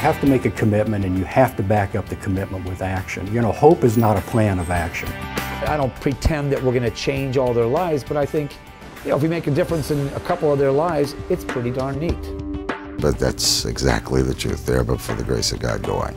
have to make a commitment, and you have to back up the commitment with action. You know, hope is not a plan of action. I don't pretend that we're going to change all their lives, but I think, you know, if we make a difference in a couple of their lives, it's pretty darn neat. But that's exactly the truth there, but for the grace of God, go on.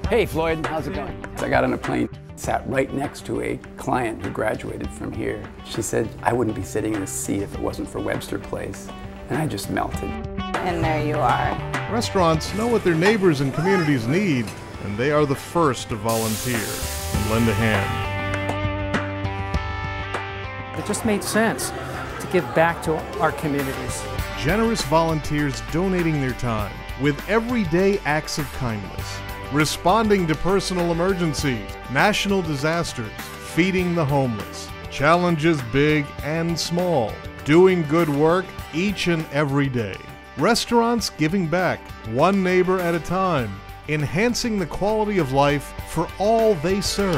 Hey Floyd, how's it going? I got on a plane, sat right next to a client who graduated from here. She said, I wouldn't be sitting in this seat if it wasn't for Webster Place. And I just melted. And there you are. Restaurants know what their neighbors and communities need, and they are the first to volunteer and lend a hand. It just made sense to give back to our communities. Generous volunteers donating their time with everyday acts of kindness, responding to personal emergencies, national disasters, feeding the homeless, challenges big and small, doing good work each and every day. Restaurants giving back, one neighbor at a time, enhancing the quality of life for all they serve.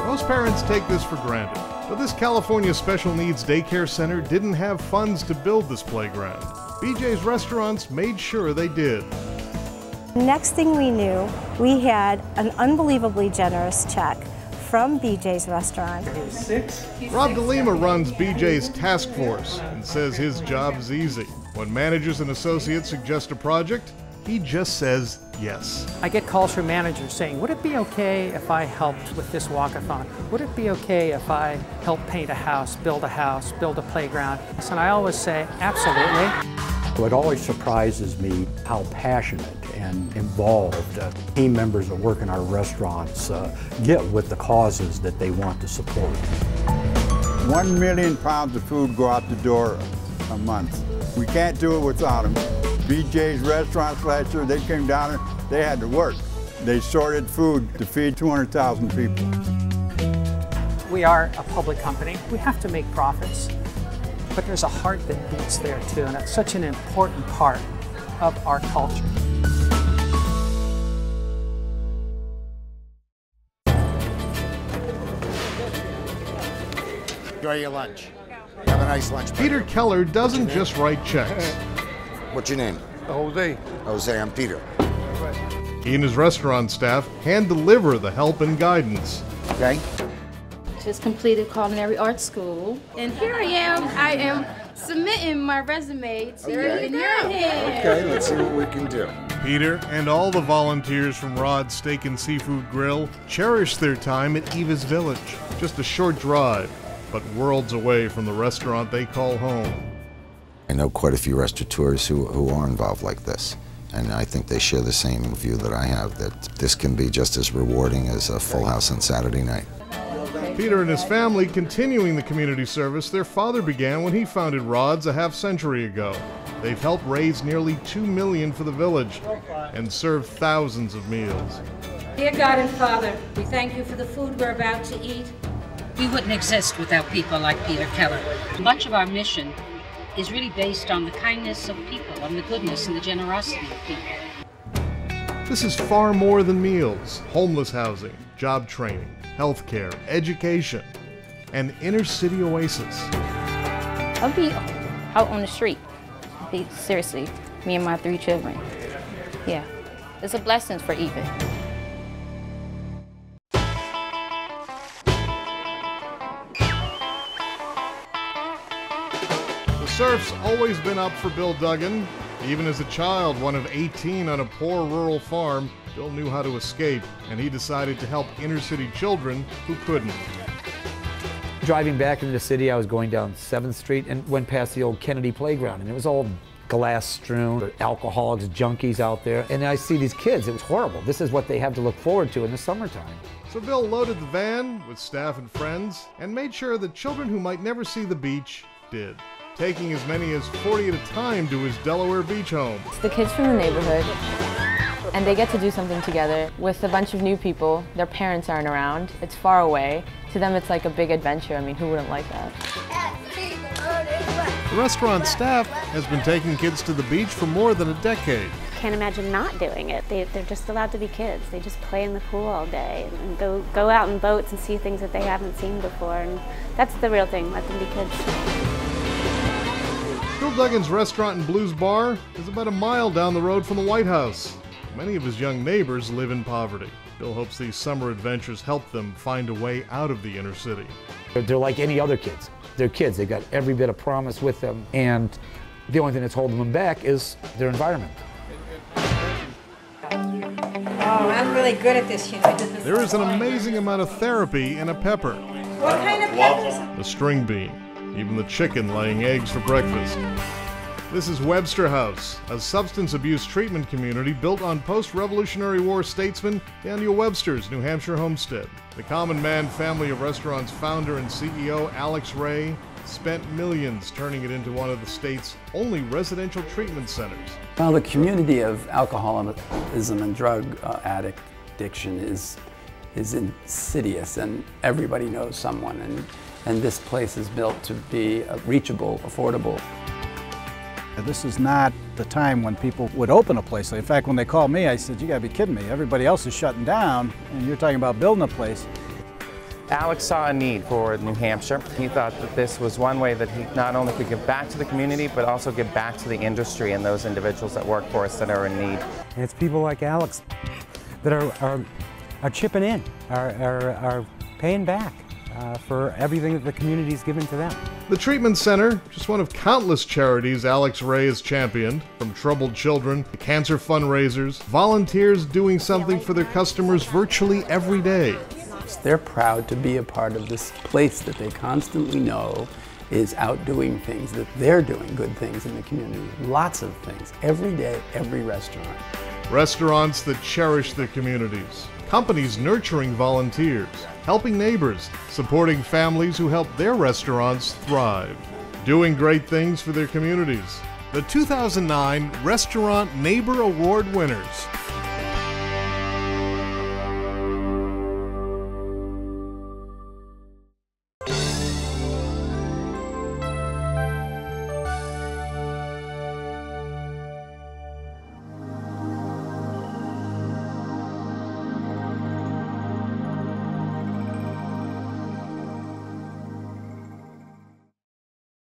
Most parents take this for granted, but this California Special Needs Daycare Center didn't have funds to build this playground. BJ's Restaurants made sure they did. Next thing we knew, we had an unbelievably generous check from BJ's Restaurant. Rob DeLima runs BJ's task force and says his job is easy. When managers and associates suggest a project, he just says yes. I get calls from managers saying, would it be okay if I helped with this walkathon? Would it be okay if I helped paint a house, build a playground? And I always say, absolutely. What always surprises me how passionate and involved team members that work in our restaurants get with the causes that they want to support. 1 million pounds of food go out the door a month. We can't do it without them. BJ's Restaurants last year, they came down and they had to work. They sorted food to feed 200,000 people. We are a public company. We have to make profits. But there's a heart that beats there too, and it's such an important part of our culture. Enjoy your lunch. Have a nice lunch. Peter Keller doesn't just write checks. What's your name? Jose. Jose, I'm Peter. He and his restaurant staff hand deliver the help and guidance. Okay. Just completed culinary arts school. And here I am submitting my resume to your hand. Okay, let's see what we can do. Peter and all the volunteers from Rod's Steak and Seafood Grill cherish their time at Eva's Village. Just a short drive, but worlds away from the restaurant they call home. I know quite a few restaurateurs who are involved like this, and I think they share the same view that I have, that this can be just as rewarding as a full house on Saturday night. Peter and his family continuing the community service their father began when he founded Rod's a half-century ago. They've helped raise nearly $2 million for the village and served thousands of meals. Dear God and Father, we thank you for the food we're about to eat. We wouldn't exist without people like Peter Keller. Much of our mission is really based on the kindness of people, on the goodness and the generosity of people. This is far more than meals, homeless housing, job training, healthcare, education, an inner city oasis. I'll be out on the street. Seriously, me and my 3 children. Yeah, it's a blessing for Eva. The surf's always been up for Bill Duggan. Even as a child, one of 18 on a poor rural farm, Bill knew how to escape, and he decided to help inner city children who couldn't. Driving back into the city, I was going down 7th Street and went past the old Kennedy playground, and it was all glass strewn, alcoholics, junkies out there, and I see these kids. It was horrible. This is what they have to look forward to in the summertime. So Bill loaded the van with staff and friends and made sure that children who might never see the beach did, taking as many as 40 at a time to his Delaware beach home. It's the kids from the neighborhood, and they get to do something together with a bunch of new people. Their parents aren't around. It's far away. To them, it's like a big adventure. I mean, who wouldn't like that? The restaurant staff has been taking kids to the beach for more than a decade. can't imagine not doing it. They're just allowed to be kids. They just play in the pool all day and go out in boats and see things that they haven't seen before. And that's the real thing, let them be kids. Bill Duggan's restaurant and blues bar is about a mile down the road from the White House. Many of his young neighbors live in poverty. Bill hopes these summer adventures help them find a way out of the inner city. They're like any other kids. They're kids. They got every bit of promise with them, and the only thing that's holding them back is their environment. Oh, I'm really good at this, I did this. There is an amazing amount of therapy in a pepper. What kind of peppers? The string bean, even the chicken laying eggs for breakfast. This is Webster House, a substance abuse treatment community built on post-Revolutionary War statesman Daniel Webster's New Hampshire homestead. The Common Man family of restaurants founder and CEO Alex Ray spent millions turning it into one of the state's only residential treatment centers. Well, the community of alcoholism and drug addiction is insidious, and everybody knows someone, and this place is built to be reachable, affordable. This is not the time when people would open a place. In fact, when they called me, I said, you gotta be kidding me. Everybody else is shutting down, and you're talking about building a place. Alex saw a need for New Hampshire. He thought that this was one way that he not only could give back to the community, but also give back to the industry and those individuals that work for us that are in need. And it's people like Alex that are chipping in, are paying back for everything that the community's given to them. The treatment center, just one of countless charities Alex Ray has championed, from troubled children to cancer fundraisers, volunteers doing something for their customers virtually every day. They're proud to be a part of this place that they constantly know is out doing things, that they're doing good things in the community. Lots of things, every day, every restaurant. Restaurants that cherish their communities. Companies nurturing volunteers, helping neighbors, supporting families who help their restaurants thrive, doing great things for their communities. The 2009 Restaurant Neighbor Award winners.